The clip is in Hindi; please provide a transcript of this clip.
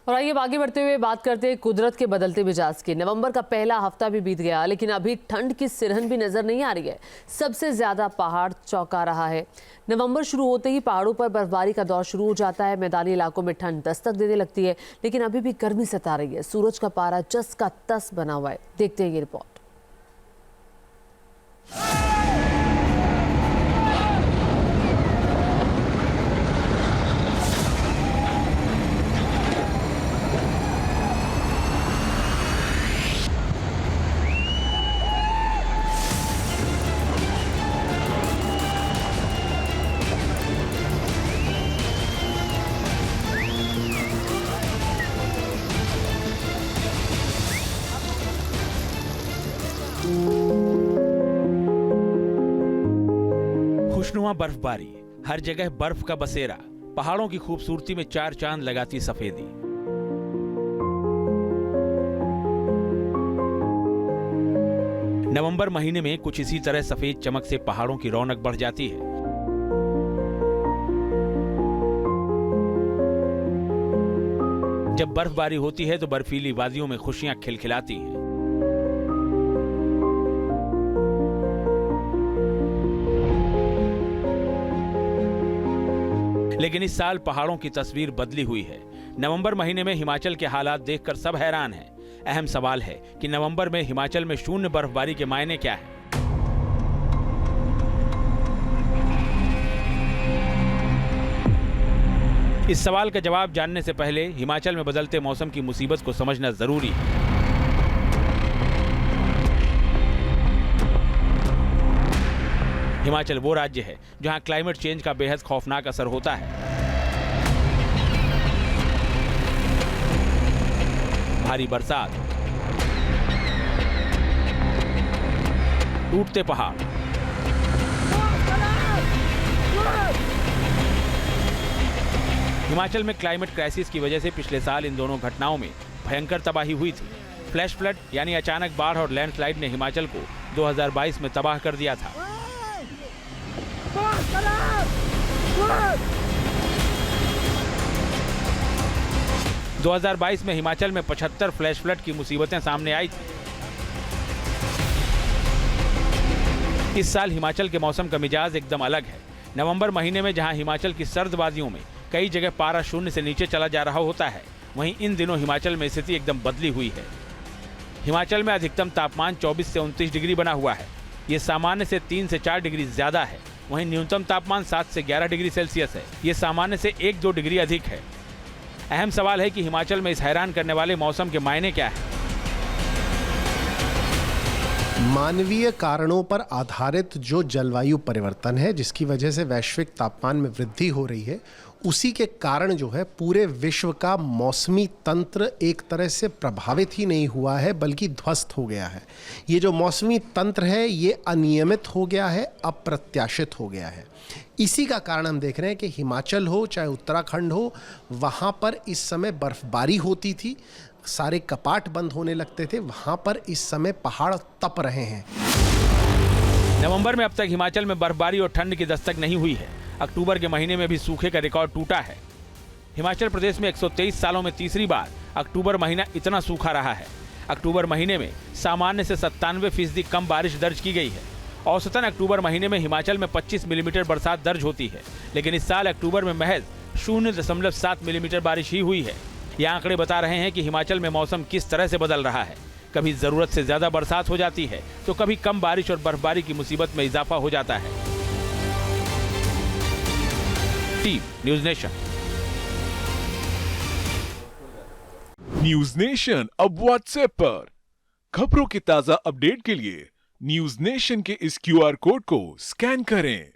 और आइए आगे बढ़ते हुए बात करते हैं कुदरत के बदलते मिजाज की। नवंबर का पहला हफ्ता भी बीत गया, लेकिन अभी ठंड की सिरहन भी नजर नहीं आ रही है। सबसे ज्यादा पहाड़ चौंका रहा है। नवंबर शुरू होते ही पहाड़ों पर बर्फबारी का दौर शुरू हो जाता है। मैदानी इलाकों में ठंड दस्तक देने लगती है, लेकिन अभी भी गर्मी सता रही है। सूरज का पारा जस का तस बना हुआ है। देखते हैं ये रिपोर्ट। खुशनुमा बर्फबारी, हर जगह बर्फ का बसेरा, पहाड़ों की खूबसूरती में चार चांद लगाती सफेदी। नवंबर महीने में कुछ इसी तरह सफेद चमक से पहाड़ों की रौनक बढ़ जाती है। जब बर्फबारी होती है तो बर्फीली वादियों में खुशियां खिलखिलाती हैं। लेकिन इस साल पहाड़ों की तस्वीर बदली हुई है। नवंबर महीने में हिमाचल के हालात देखकर सब हैरान हैं। अहम सवाल है कि नवंबर में हिमाचल में शून्य बर्फबारी के मायने क्या है। इस सवाल का जवाब जानने से पहले हिमाचल में बदलते मौसम की मुसीबत को समझना जरूरी है। हिमाचल वो राज्य है जहां क्लाइमेट चेंज का बेहद खौफनाक असर होता है। भारी बरसात, टूटते पहाड़, हिमाचल में क्लाइमेट क्राइसिस की वजह से पिछले साल इन दोनों घटनाओं में भयंकर तबाही हुई थी। फ्लैश फ्लड यानी अचानक बाढ़ और लैंडस्लाइड ने हिमाचल को 2022 में तबाह कर दिया था। 2022 में हिमाचल में 75 फ्लैश फ्लड की मुसीबतें सामने आई थी। इस साल हिमाचल के मौसम का मिजाज एकदम अलग है। नवंबर महीने में जहां हिमाचल की सर्द वादियों में कई जगह पारा शून्य से नीचे चला जा रहा होता है, वहीं इन दिनों हिमाचल में स्थिति एकदम बदली हुई है। हिमाचल में अधिकतम तापमान 24 से 29 डिग्री बना हुआ है। ये सामान्य से 3 से 4 डिग्री ज्यादा है। वहीं न्यूनतम तापमान 7 से 11 डिग्री सेल्सियस है। ये सामान्य से 1-2 डिग्री अधिक है। अहम सवाल है कि हिमाचल में इस हैरान करने वाले मौसम के मायने क्या है। मानवीय कारणों पर आधारित जो जलवायु परिवर्तन है, जिसकी वजह से वैश्विक तापमान में वृद्धि हो रही है, उसी के कारण जो है पूरे विश्व का मौसमी तंत्र एक तरह से प्रभावित ही नहीं हुआ है, बल्कि ध्वस्त हो गया है। ये जो मौसमी तंत्र है ये अनियमित हो गया है, अप्रत्याशित हो गया है। इसी का कारण हम देख रहे हैं कि हिमाचल हो चाहे उत्तराखंड हो, वहाँ पर इस समय बर्फबारी होती थी, सारे कपाट बंद होने लगते थे, वहाँ पर इस समय पहाड़ तप रहे हैं। नवंबर में अब तक हिमाचल में बर्फबारी और ठंड की दस्तक नहीं हुई है। अक्टूबर के महीने में भी सूखे का रिकॉर्ड टूटा है। हिमाचल प्रदेश में 123 सालों में तीसरी बार अक्टूबर महीना इतना सूखा रहा है। अक्टूबर महीने में सामान्य से 97% कम बारिश दर्ज की गई है। औसतन अक्टूबर महीने में हिमाचल में 25 मिलीमीटर बरसात दर्ज होती है, लेकिन इस साल अक्टूबर में महज 0.7 मिलीमीटर बारिश ही हुई है। ये आंकड़े बता रहे हैं कि हिमाचल में मौसम किस तरह से बदल रहा है। कभी जरूरत से ज्यादा बरसात हो जाती है, तो कभी कम बारिश और बर्फबारी की मुसीबत में इजाफा हो जाता है। Team news nation. News nation अब व्हाट्सएप पर खबरों की ताजा अपडेट के लिए न्यूज़ नेशन के इस QR कोड को स्कैन करें।